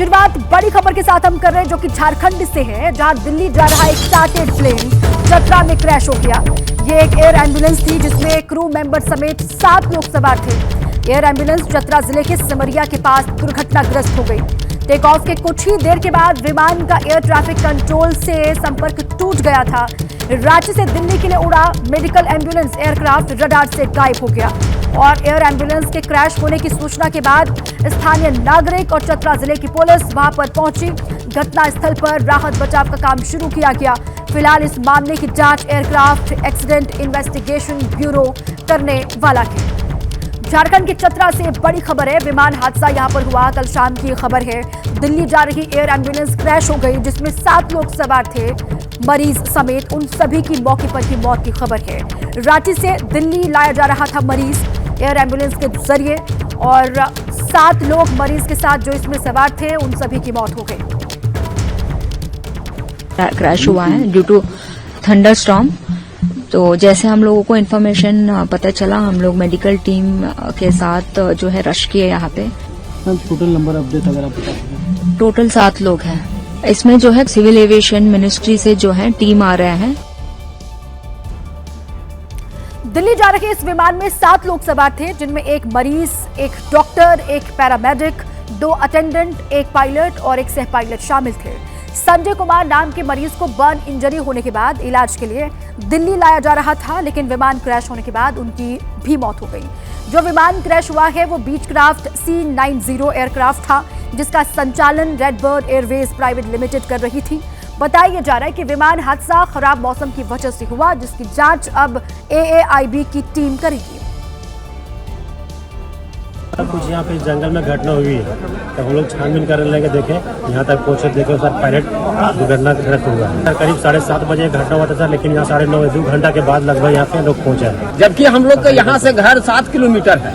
शुरुआत बड़ी खबर के साथ हम कर रहे हैं जो कि झारखंड से है, जहां दिल्ली जा रहा एक चार्टर्ड प्लेन चतरा में क्रैश हो गया। ये एक एयर एम्बुलेंस थी जिसमें क्रू मेंबर समेत 7 लोग सवार थे। एयर एम्बुलेंस चतरा जिले के सिमरिया के पास दुर्घटनाग्रस्त हो गई। टेक ऑफ के कुछ ही देर के बाद विमान का एयर ट्रैफिक कंट्रोल से संपर्क टूट गया था। रांची से दिल्ली के लिए उड़ा मेडिकल एम्बुलेंस एयरक्राफ्ट रडार से गायब हो गया और एयर एम्बुलेंस के क्रैश होने की सूचना के बाद स्थानीय नागरिक और चतरा जिले की पुलिस वहां पर पहुंची। घटनास्थल पर राहत बचाव का काम शुरू किया गया। फिलहाल इस मामले की जांच एयरक्राफ्ट एक्सीडेंट इन्वेस्टिगेशन ब्यूरो करने वाला है। झारखंड के चतरा से बड़ी खबर है, विमान हादसा यहां पर हुआ। कल शाम की खबर है, दिल्ली जा रही एयर एम्बुलेंस क्रैश हो गई जिसमें 7 लोग सवार थे। मरीज समेत उन सभी की मौके पर ही मौत की खबर है। रांची से दिल्ली लाया जा रहा था मरीज एयर एम्बुलेंस के जरिए और 7 लोग मरीज के साथ जो इसमें सवार थे उन सभी की मौत हो गई। क्रैश हुआ है ड्यू टू थंडरस्टॉर्म। तो जैसे हम लोगों को इन्फॉर्मेशन पता चला, हम लोग मेडिकल टीम के साथ जो है रश किए यहाँ पे। टोटल नंबर अपडेट अगर आप बता सकें। टोटल 7 लोग हैं। इसमें जो है सिविल एविएशन मिनिस्ट्री से जो है टीम आ रहे हैं। दिल्ली जा रहे इस विमान में 7 लोग सवार थे जिनमें एक मरीज, एक डॉक्टर, एक पैरामेडिक, 2 अटेंडेंट, एक पायलट और एक सह पायलट शामिल थे। संजय कुमार नाम के मरीज को बर्न इंजरी होने के बाद इलाज के लिए दिल्ली लाया जा रहा था, लेकिन विमान क्रैश होने के बाद उनकी भी मौत हो गई। जो विमान क्रैश हुआ है वो बीचक्राफ्ट C90 एयरक्राफ्ट था जिसका संचालन रेडबर्ड एयरवेज प्राइवेट लिमिटेड कर रही थी। बताया जा रहा है कि विमान हादसा खराब मौसम की वजह से हुआ, जिसकी जांच अब AAIB की टीम करेगी। कुछ यहाँ पे जंगल में घटना हुई है तो हम लोग छानबीन करने लगे, देखे यहाँ तक पहुँचे, देखे सर पायलट दुर्घटनाग्रस्त हुआ है। करीब 7:30 बजे घटना हुआ था सर, लेकिन यहाँ 9:30 2 घंटा के बाद लगभग यहाँ पे लोग पहुँचे हैं। जबकि हम लोग का यहाँ से घर 7 किलोमीटर है।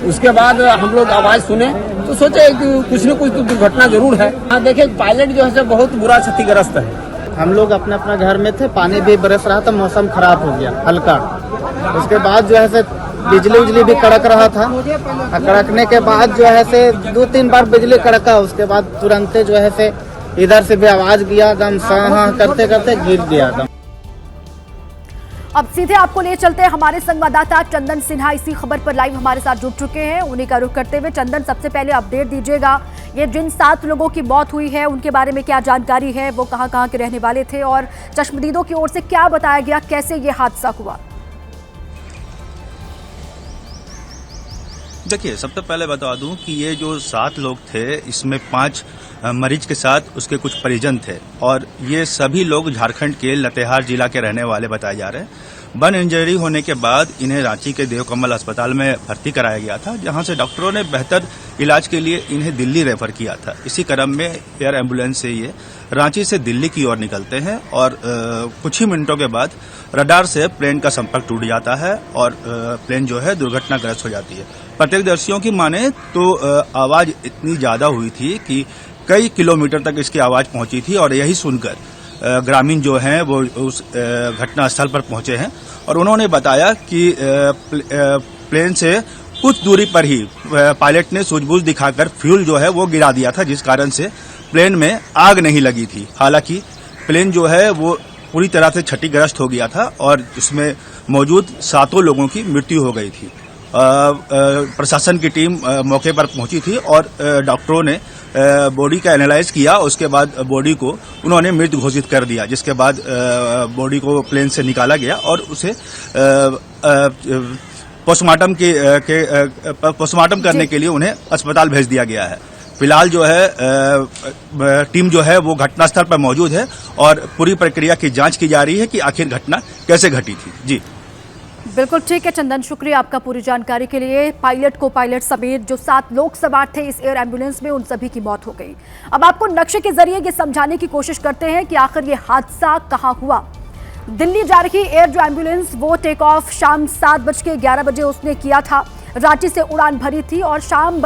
उसके बाद हम लोग आवाज सुने तो सोचे कि कुछ न कुछ तो दुर्घटना जरूर है। यहाँ देखे पायलट जो है बहुत बुरा क्षतिग्रस्त है। हम लोग अपने अपना घर में थे, पानी भी बरस रहा था, मौसम खराब हो गया हल्का। उसके बाद जो है बिजली भी कड़क रहा था। कड़कने के बाद जो है 2-3 बार बिजली कड़का। उसके बाद तुरंत जो है इधर से भी आवाज गया, दम करते करते गिर गया दम। अब सीधे आपको ले चलते हैं, हमारे संवाददाता चंदन सिन्हा इसी खबर पर लाइव हमारे साथ जुड़ चुके हैं। उन्हीं का रुख करते हुए चंदन, सबसे पहले अपडेट दीजिएगा, ये जिन 7 लोगों की मौत हुई है उनके बारे में क्या जानकारी है, वो कहां के रहने वाले थे और चश्मदीदों की ओर से क्या बताया गया, कैसे ये हादसा हुआ? देखिए, सबसे पहले बता दूं कि ये जो 7 लोग थे इसमें 5 मरीज के साथ उसके कुछ परिजन थे और ये सभी लोग झारखंड के लातेहार जिला के रहने वाले बताए जा रहे हैं। बर्न इंजरी होने के बाद इन्हें रांची के देवकमल अस्पताल में भर्ती कराया गया था, जहां से डॉक्टरों ने बेहतर इलाज के लिए इन्हें दिल्ली रेफर किया था। इसी क्रम में एयर एम्बुलेंस से ये रांची से दिल्ली की ओर निकलते हैं और कुछ ही मिनटों के बाद रडार से प्लेन का संपर्क टूट जाता है और प्लेन जो है दुर्घटनाग्रस्त हो जाती है। प्रत्यक्षदर्शियों की माने तो आवाज इतनी ज्यादा हुई थी कि कई किलोमीटर तक इसकी आवाज पहुंची थी और यही सुनकर ग्रामीण जो हैं वो उस घटनास्थल पर पहुंचे हैं और उन्होंने बताया कि प्लेन से कुछ दूरी पर ही पायलट ने सूझबूझ दिखाकर फ्यूल जो है वो गिरा दिया था, जिस कारण से प्लेन में आग नहीं लगी थी। हालांकि प्लेन जो है वो पूरी तरह से क्षतिग्रस्त हो गया था और इसमें मौजूद 7 लोगों की मृत्यु हो गई थी। प्रशासन की टीम मौके पर पहुंची थी और डॉक्टरों ने बॉडी का एनालाइज किया। उसके बाद बॉडी को उन्होंने मृत घोषित कर दिया, जिसके बाद बॉडी को प्लेन से निकाला गया और उसे पोस्टमार्टम करने के लिए उन्हें अस्पताल भेज दिया गया है। फिलहाल जो है टीम जो है वो घटनास्थल पर मौजूद है और पूरी प्रक्रिया की जांच की जा रही है कि आखिर घटना कैसे घटी थी। जी बिल्कुल ठीक है चंदन, शुक्रिया आपका पूरी जानकारी के लिए। पायलट को पायलट समेत जो 7 लोग सवार थे इस एयर एम्बुलेंस में, उन सभी की मौत हो गई। अब आपको नक्शे के जरिए ये समझाने की कोशिश करते हैं कि आखिर ये हादसा कहां हुआ। दिल्ली जा रही एयर जो एम्बुलेंस वो टेक ऑफ शाम 7:11 बजे उसने किया था। रांची से उड़ान भरी थी और शाम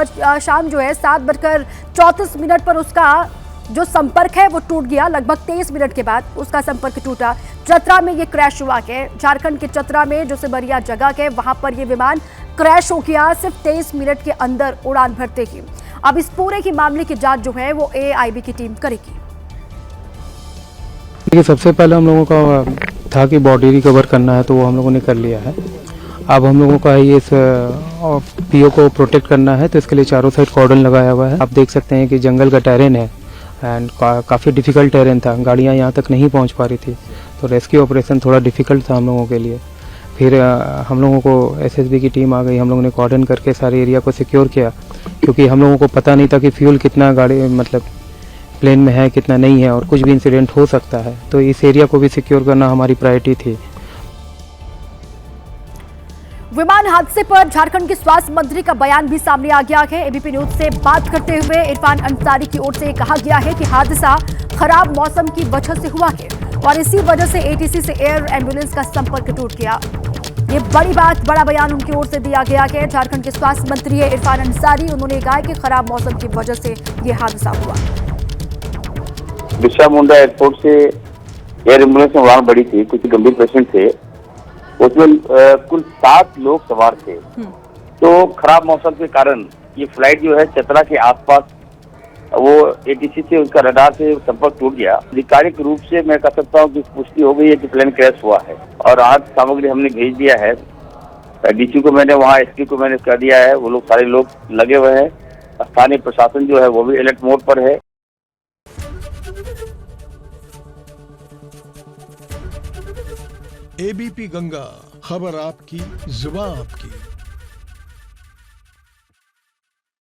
जो है 7:34 पर उसका जो संपर्क है वो टूट गया। लगभग 23 मिनट के बाद उसका संपर्क टूटा। चतरा में ये क्रैश हुआ है, झारखंड के चतरा में जो सिमरिया जगह है वहां पर ये विमान क्रैश हो गया सिर्फ 23 मिनट के अंदर उड़ान भरते ही। अब इस पूरे की मामले की जांच जो है वो AIB की टीम करेगी। देखिए, सबसे पहले हम लोगों का था कि बॉडी रिकवर करना है, तो वो हम लोगों ने कर लिया है। अब हम लोगों का ये इस PO को प्रोटेक्ट करना है, तो इसके लिए चारों साइड कॉर्डन लगाया हुआ है। आप देख सकते हैं कि जंगल का टेरेन है एंड काफ़ी डिफ़िकल्ट टेरेन था, गाड़ियाँ यहाँ तक नहीं पहुँच पा रही थी, तो रेस्क्यू ऑपरेशन थोड़ा डिफ़िकल्ट था हम लोगों के लिए। फिर हम लोगों को SSB की टीम आ गई, हम लोगों ने कॉर्डन करके सारे एरिया को सिक्योर किया, क्योंकि हम लोगों को पता नहीं था कि फ्यूल कितना गाड़ी मतलब प्लेन में है, कितना नहीं है, और कुछ भी इंसिडेंट हो सकता है, तो इस एरिया को भी सिक्योर करना हमारी प्रायोरिटी थी। विमान हादसे पर झारखंड के स्वास्थ्य मंत्री का बयान भी सामने आ गया है। ABP न्यूज से बात करते हुए इरफान अंसारी की ओर से कहा गया है कि हादसा खराब मौसम की वजह से हुआ है और इसी वजह से ATC से एयर एम्बुलेंस का संपर्क टूट गया। ये बड़ा बयान उनकी ओर से दिया गया है। झारखंड के स्वास्थ्य मंत्री है इरफान अंसारी, उन्होंने कहा कि खराब मौसम की वजह से ये हादसा हुआ। बिरसा मुंडा एयरपोर्ट से एयर एम्बुलेंस में उड़ान बढ़ी थी, कुछ गंभीर पेशेंट थे, उसमें कुल 7 लोग सवार थे। तो खराब मौसम के कारण ये फ्लाइट जो है चतरा के आसपास वो ATC से उसका रडार से संपर्क टूट गया। आधिकारिक रूप से मैं कह सकता हूँ कि पुष्टि हो गई है कि प्लेन क्रैश हुआ है और आज सामग्री हमने भेज दिया है। DC को मैंने वहाँ SP को मैंने कर दिया है, वो लोग सारे लोग लगे हुए हैं। स्थानीय प्रशासन जो है वो भी अलर्ट मोड पर है। ABP गंगा, खबर आपकी, जुबान आपकी।